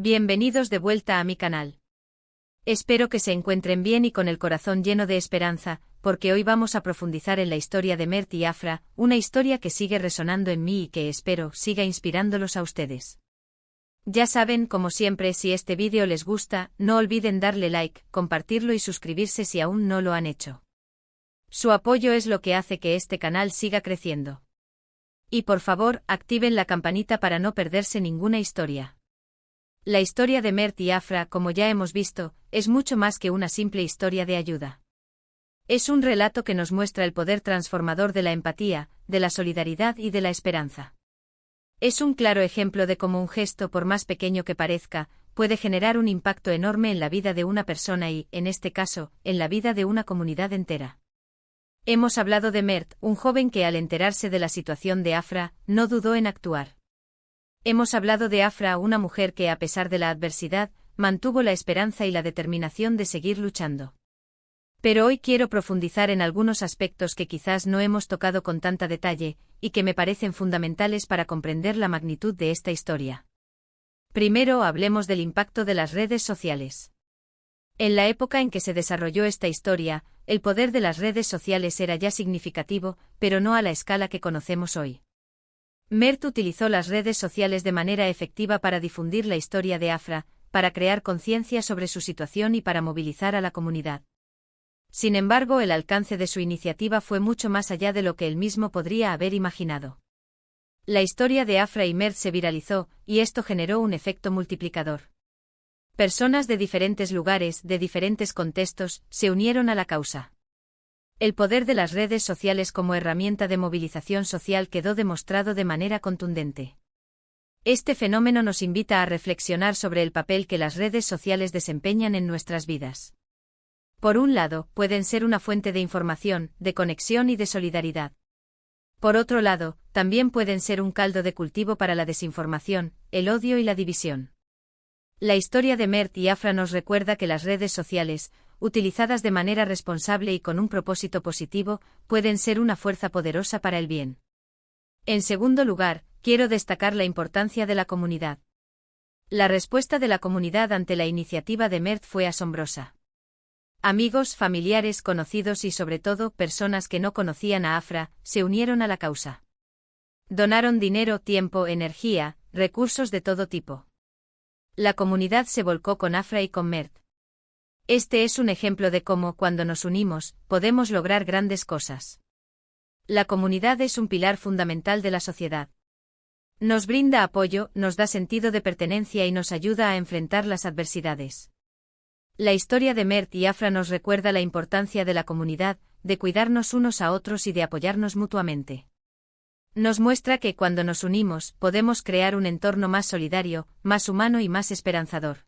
Bienvenidos de vuelta a mi canal. Espero que se encuentren bien y con el corazón lleno de esperanza, porque hoy vamos a profundizar en la historia de Mert y Afra, una historia que sigue resonando en mí y que espero siga inspirándolos a ustedes. Ya saben, como siempre, si este vídeo les gusta, no olviden darle like, compartirlo y suscribirse si aún no lo han hecho. Su apoyo es lo que hace que este canal siga creciendo. Y por favor, activen la campanita para no perderse ninguna historia. La historia de Mert y Afra, como ya hemos visto, es mucho más que una simple historia de ayuda. Es un relato que nos muestra el poder transformador de la empatía, de la solidaridad y de la esperanza. Es un claro ejemplo de cómo un gesto, por más pequeño que parezca, puede generar un impacto enorme en la vida de una persona y, en este caso, en la vida de una comunidad entera. Hemos hablado de Mert, un joven que al enterarse de la situación de Afra, no dudó en actuar. Hemos hablado de Afra, una mujer que a pesar de la adversidad, mantuvo la esperanza y la determinación de seguir luchando. Pero hoy quiero profundizar en algunos aspectos que quizás no hemos tocado con tanta detalle, y que me parecen fundamentales para comprender la magnitud de esta historia. Primero hablemos del impacto de las redes sociales. En la época en que se desarrolló esta historia, el poder de las redes sociales era ya significativo, pero no a la escala que conocemos hoy. Mert utilizó las redes sociales de manera efectiva para difundir la historia de Afra, para crear conciencia sobre su situación y para movilizar a la comunidad. Sin embargo, el alcance de su iniciativa fue mucho más allá de lo que él mismo podría haber imaginado. La historia de Afra y Mert se viralizó, y esto generó un efecto multiplicador. Personas de diferentes lugares, de diferentes contextos, se unieron a la causa. El poder de las redes sociales como herramienta de movilización social quedó demostrado de manera contundente. Este fenómeno nos invita a reflexionar sobre el papel que las redes sociales desempeñan en nuestras vidas. Por un lado, pueden ser una fuente de información, de conexión y de solidaridad. Por otro lado, también pueden ser un caldo de cultivo para la desinformación, el odio y la división. La historia de Mert y Afra nos recuerda que las redes sociales, utilizadas de manera responsable y con un propósito positivo, pueden ser una fuerza poderosa para el bien. En segundo lugar, quiero destacar la importancia de la comunidad. La respuesta de la comunidad ante la iniciativa de Mert fue asombrosa. Amigos, familiares, conocidos y sobre todo personas que no conocían a Afra, se unieron a la causa. Donaron dinero, tiempo, energía, recursos de todo tipo. La comunidad se volcó con Afra y con Mert. Este es un ejemplo de cómo, cuando nos unimos, podemos lograr grandes cosas. La comunidad es un pilar fundamental de la sociedad. Nos brinda apoyo, nos da sentido de pertenencia y nos ayuda a enfrentar las adversidades. La historia de Mert y Afra nos recuerda la importancia de la comunidad, de cuidarnos unos a otros y de apoyarnos mutuamente. Nos muestra que cuando nos unimos, podemos crear un entorno más solidario, más humano y más esperanzador.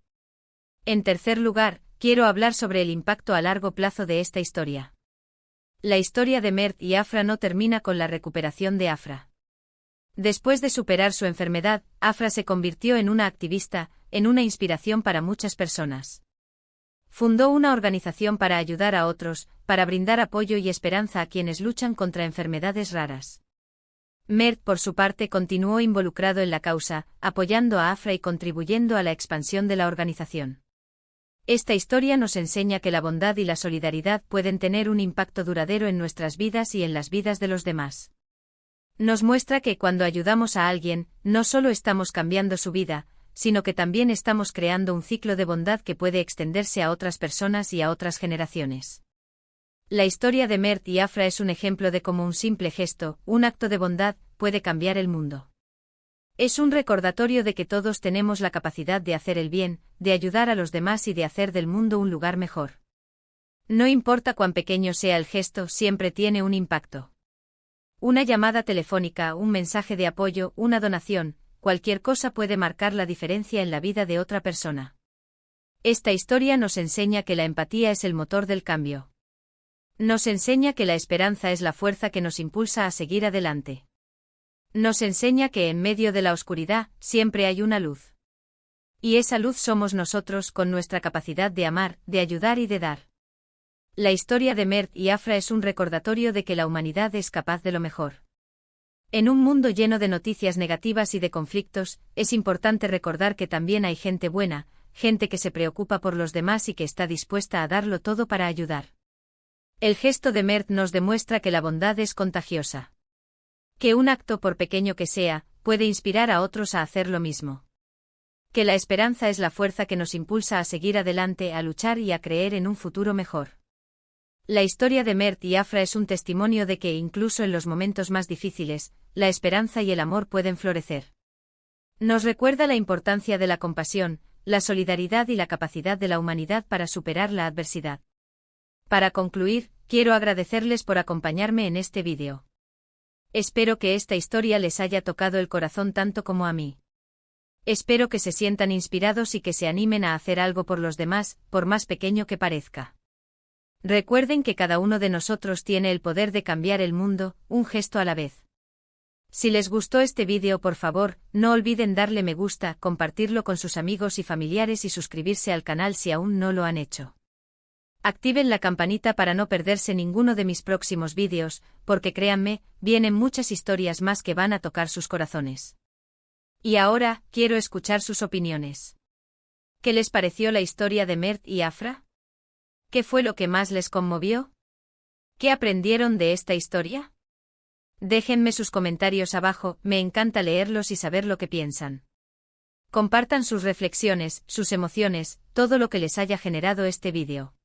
En tercer lugar, quiero hablar sobre el impacto a largo plazo de esta historia. La historia de Mert y Afra no termina con la recuperación de Afra. Después de superar su enfermedad, Afra se convirtió en una activista, en una inspiración para muchas personas. Fundó una organización para ayudar a otros, para brindar apoyo y esperanza a quienes luchan contra enfermedades raras. Mert, por su parte, continuó involucrado en la causa, apoyando a Afra y contribuyendo a la expansión de la organización. Esta historia nos enseña que la bondad y la solidaridad pueden tener un impacto duradero en nuestras vidas y en las vidas de los demás. Nos muestra que cuando ayudamos a alguien, no solo estamos cambiando su vida, sino que también estamos creando un ciclo de bondad que puede extenderse a otras personas y a otras generaciones. La historia de Mert y Afra es un ejemplo de cómo un simple gesto, un acto de bondad, puede cambiar el mundo. Es un recordatorio de que todos tenemos la capacidad de hacer el bien, de ayudar a los demás y de hacer del mundo un lugar mejor. No importa cuán pequeño sea el gesto, siempre tiene un impacto. Una llamada telefónica, un mensaje de apoyo, una donación, cualquier cosa puede marcar la diferencia en la vida de otra persona. Esta historia nos enseña que la empatía es el motor del cambio. Nos enseña que la esperanza es la fuerza que nos impulsa a seguir adelante. Nos enseña que en medio de la oscuridad, siempre hay una luz. Y esa luz somos nosotros con nuestra capacidad de amar, de ayudar y de dar. La historia de Mert y Afra es un recordatorio de que la humanidad es capaz de lo mejor. En un mundo lleno de noticias negativas y de conflictos, es importante recordar que también hay gente buena, gente que se preocupa por los demás y que está dispuesta a darlo todo para ayudar. El gesto de Mert nos demuestra que la bondad es contagiosa. Que un acto, por pequeño que sea, puede inspirar a otros a hacer lo mismo. Que la esperanza es la fuerza que nos impulsa a seguir adelante, a luchar y a creer en un futuro mejor. La historia de Mert y Afra es un testimonio de que incluso en los momentos más difíciles, la esperanza y el amor pueden florecer. Nos recuerda la importancia de la compasión, la solidaridad y la capacidad de la humanidad para superar la adversidad. Para concluir, quiero agradecerles por acompañarme en este vídeo. Espero que esta historia les haya tocado el corazón tanto como a mí. Espero que se sientan inspirados y que se animen a hacer algo por los demás, por más pequeño que parezca. Recuerden que cada uno de nosotros tiene el poder de cambiar el mundo, un gesto a la vez. Si les gustó este vídeo, por favor, no olviden darle me gusta, compartirlo con sus amigos y familiares y suscribirse al canal si aún no lo han hecho. Activen la campanita para no perderse ninguno de mis próximos vídeos, porque créanme, vienen muchas historias más que van a tocar sus corazones. Y ahora, quiero escuchar sus opiniones. ¿Qué les pareció la historia de Mert y Afra? ¿Qué fue lo que más les conmovió? ¿Qué aprendieron de esta historia? Déjenme sus comentarios abajo, me encanta leerlos y saber lo que piensan. Compartan sus reflexiones, sus emociones, todo lo que les haya generado este vídeo.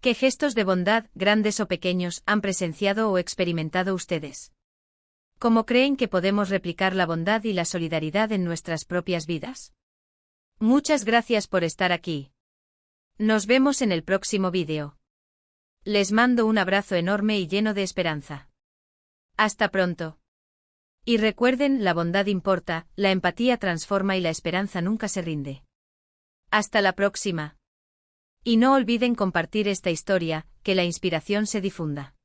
¿Qué gestos de bondad, grandes o pequeños, han presenciado o experimentado ustedes? ¿Cómo creen que podemos replicar la bondad y la solidaridad en nuestras propias vidas? Muchas gracias por estar aquí. Nos vemos en el próximo vídeo. Les mando un abrazo enorme y lleno de esperanza. Hasta pronto. Y recuerden, la bondad importa, la empatía transforma y la esperanza nunca se rinde. Hasta la próxima. Y no olviden compartir esta historia, que la inspiración se difunda.